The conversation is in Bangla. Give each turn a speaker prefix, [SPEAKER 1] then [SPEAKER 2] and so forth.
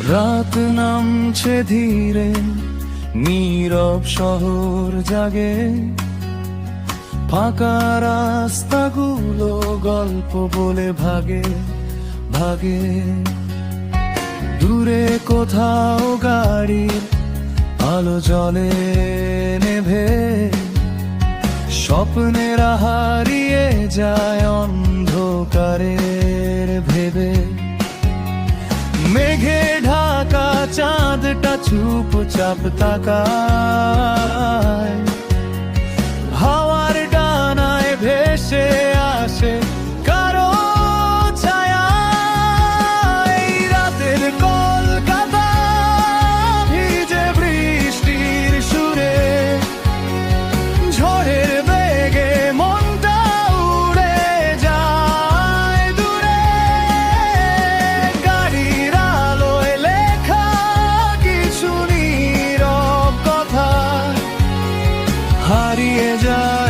[SPEAKER 1] রাত নামছে ধীরে, নীরব শহর জাগে, ফাঁকা রাস্তাগুলো গল্প বলে ভাগে ভাগে। দূরে কোথাও গাড়ির আলো জ্বলে নেভে, স্বপ্নেরা হারিয়ে যায় অন্ধকারের ভেবে। মেঘে ঢাকা চাঁদটা চুপচাপ তাকায়, হাওয়ার ডানায় ভেসে আসে কারো ছায়া। এই রাতের কলকাতা ভিজে বৃষ্টির সুরে, ঝড়ের বেগে মনটা উড়ে যায় দূরে। গাড়ির আলোয় লেখা কিছু নীরব কথা হারিয়ে যায়।